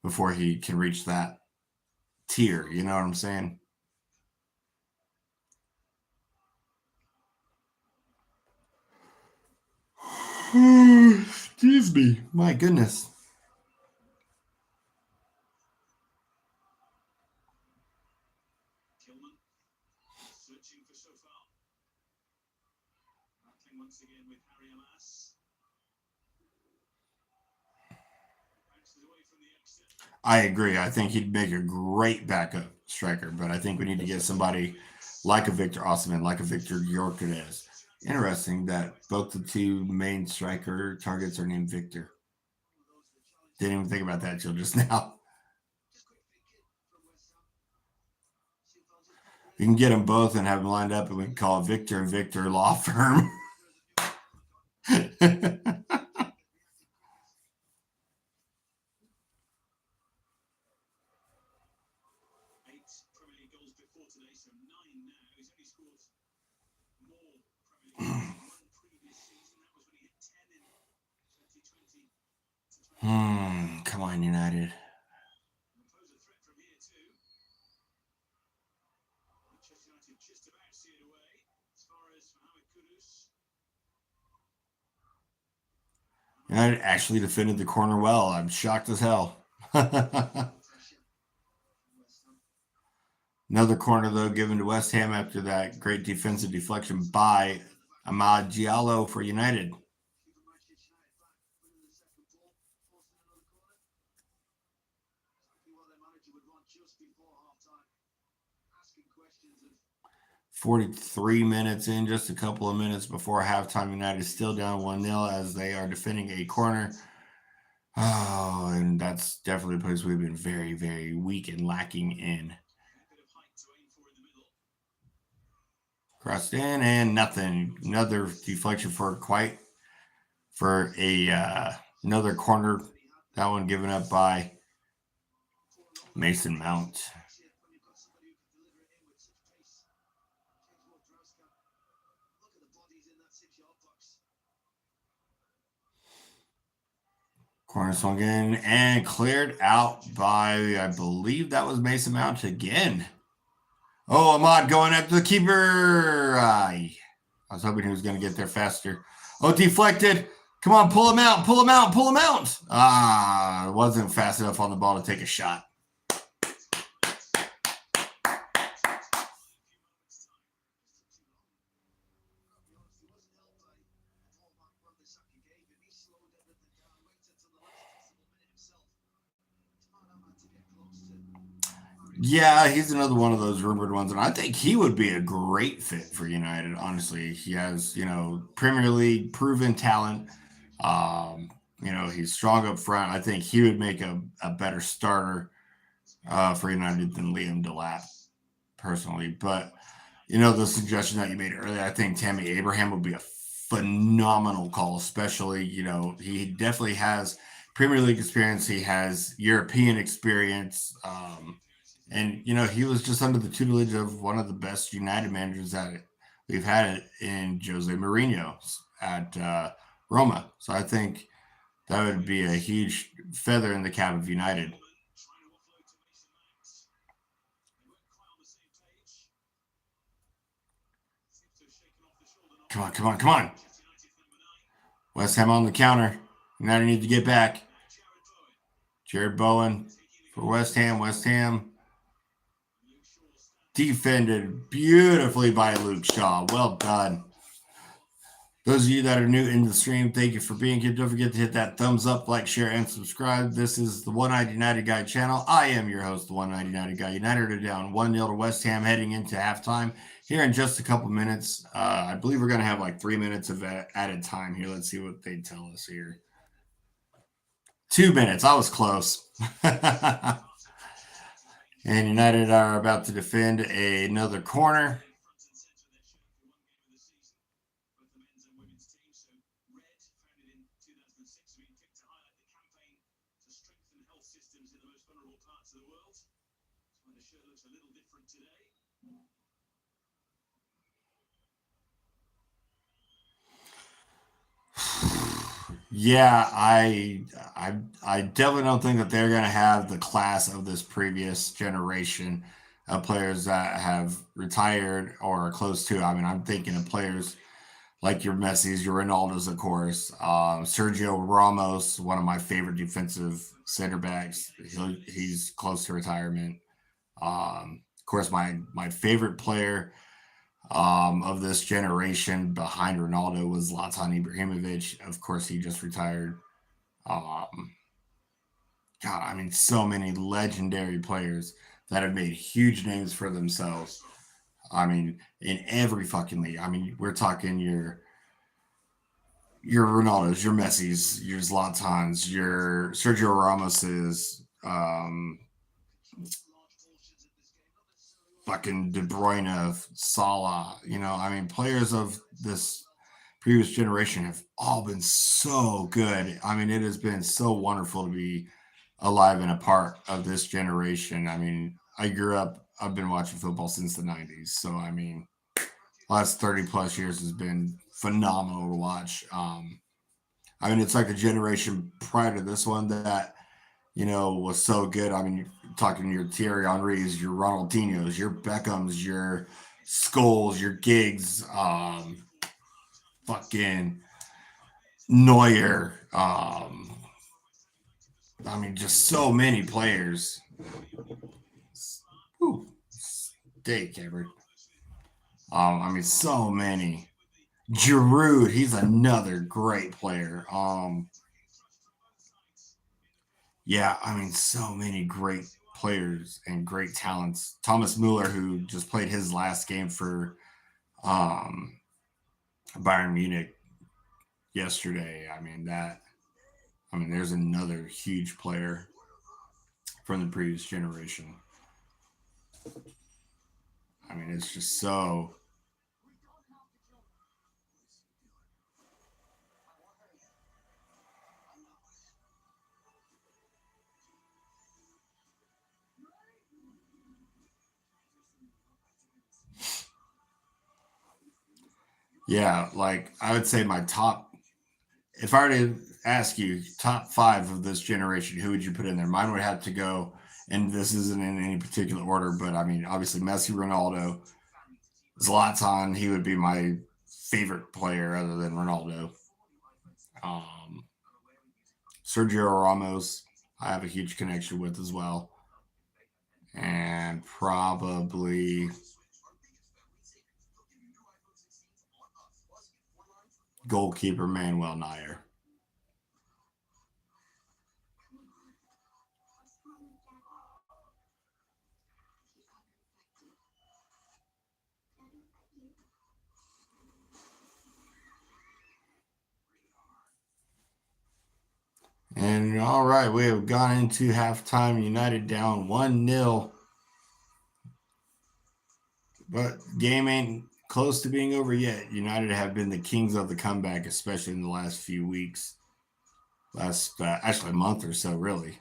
before he can reach that tier. You know what I'm saying? Excuse me. My goodness. I agree. I think he'd make a great backup striker, but I think we need to get somebody like a Victor Osimhen, like a Victor Gyökeres. Interesting that both the two main striker targets are named Victor. Didn't even think about that till just now. You can get them both and have them lined up, and we can call it Victor and Victor Law Firm. Come on, United. United actually defended the corner well. I'm shocked as hell. Another corner, though, given to West Ham after that great defensive deflection by Amad Diallo for United. .43 minutes in, just a couple of minutes before halftime. United is still down 1-0 as they are defending a corner. Oh, and that's definitely a place we've been very, very weak and lacking in. Crossed in and nothing. Another deflection for another corner. That one given up by Mason Mount. Corner swung in and cleared out by, I believe that was Mason Mount again. Oh, Ahmad going after the keeper. I was hoping he was going to get there faster. Oh, deflected. Come on, pull him out, pull him out, pull him out. Wasn't fast enough on the ball to take a shot. Yeah, he's another one of those rumored ones, and I think he would be a great fit for United. Honestly, he has, Premier League proven talent. He's strong up front. I think he would make a better starter for United than Liam Delap, personally. But the suggestion that you made earlier, I think Tammy Abraham would be a phenomenal call, especially he definitely has Premier League experience. He has European experience. And, he was just under the tutelage of one of the best United managers that we've had in Jose Mourinho at Roma. So I think that would be a huge feather in the cap of United. Come on, come on, come on. West Ham on the counter. United need to get back. Jared Bowen for West Ham. West Ham defended beautifully by Luke Shaw. Well done. Those of you that are new in the stream, thank you for being here. Don't forget to hit that thumbs up, like, share, and subscribe. This is the One-Eyed United Guy channel. I am your host, the One-Eyed United Guy. United are down 1-0 to West Ham heading into halftime here in just a couple minutes. I believe we're going to have like 3 minutes of added time here. Let's see what they tell us here. 2 minutes. I was close. And United are about to defend another corner. Yeah, I definitely don't think that they're going to have the class of this previous generation of players that have retired or are close to. I mean, I'm thinking of players like your Messi's, your Ronaldo's, of course. Sergio Ramos, one of my favorite defensive center backs. He's close to retirement. Of course, my favorite player of this generation behind Ronaldo was Zlatan Ibrahimovic. Of course, he just retired. Um, God, I mean, so many legendary players that have made huge names for themselves. I mean, in every fucking league. I mean, we're talking your Ronaldo's, your Messi's, your Zlatan's, your Sergio Ramos's, fucking De Bruyne, Salah. You know, I mean, players of this previous generation have all been so good. I mean, it has been so wonderful to be alive and a part of this generation. I mean, I grew up, I've been watching football since the 90s. So, I mean, last 30 plus years has been phenomenal to watch. I mean, it's like a generation prior to this one that, you know, was so good. I mean, you're talking your Thierry Henry's, your Ronaldinho's, your Beckham's, your Scholes, your Giggs, fucking Neuer. I mean, just so many players. Ooh, steak, Cameron. I mean, so many. Giroud, he's another great player. Yeah, I mean, so many great players and great talents. Thomas Muller, who just played his last game for um, Bayern Munich yesterday. I mean, there's another huge player from the previous generation. I mean, it's just so. Yeah, like I would say my top. If I were to ask you top five of this generation, who would you put in there? Mine would have to go, and this isn't in any particular order, but I mean, obviously Messi, Ronaldo, Zlatan. He would be my favorite player other than Ronaldo. Um, Sergio Ramos, I have a huge connection with as well, and probably goalkeeper Manuel Neuer. And all right, we have gone into halftime. United down 1-0. But game ain't close to being over yet. United have been the kings of the comeback, especially in the last few weeks. Last, actually, a month or so, really.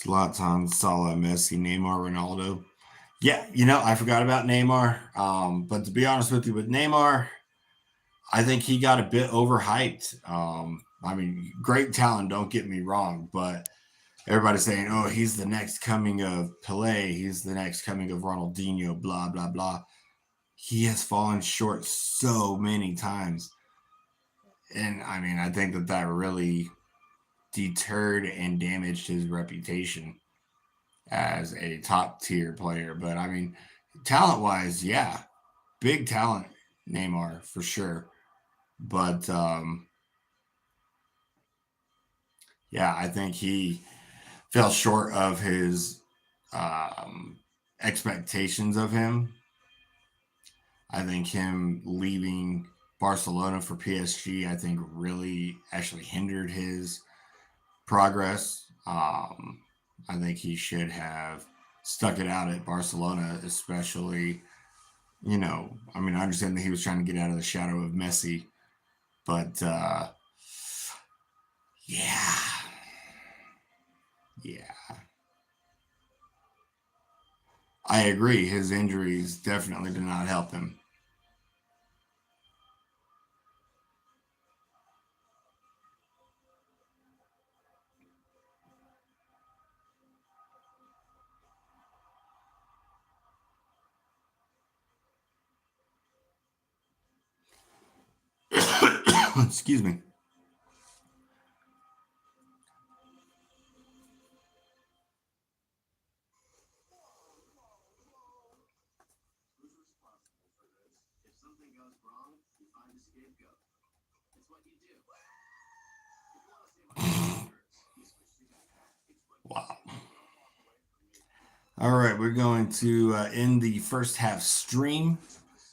Zlatan, Salah, Messi, Neymar, Ronaldo. Yeah, you know, I forgot about Neymar. But to be honest with you, with Neymar, I think he got a bit overhyped. I mean, great talent, don't get me wrong, but everybody's saying, oh, he's the next coming of Pelé, he's the next coming of Ronaldinho, blah, blah, blah. He has fallen short so many times. And I mean, I think that that really deterred and damaged his reputation as a top tier player. But I mean, talent wise, yeah, big talent, Neymar for sure. But yeah, I think he fell short of his um, expectations of him. I think him leaving Barcelona for PSG, I think really actually hindered his progress. I think he should have stuck it out at Barcelona, especially you know, I mean, I understand that he was trying to get out of the shadow of Messi, but yeah. I agree. His injuries definitely did not help him. Excuse me. Wow. All right, we're going to end the first half stream.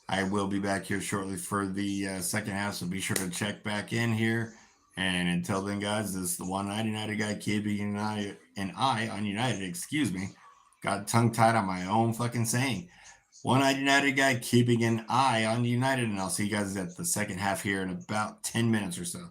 I will be back here shortly for the second half, so be sure to check back in here. And until then, guys, this is the One-Eyed United guy, KB, and I on United, excuse me. Got tongue tied on my own fucking saying. One-Eyed United guy, keeping an eye on United, and I'll see you guys at the second half here in about 10 minutes or so.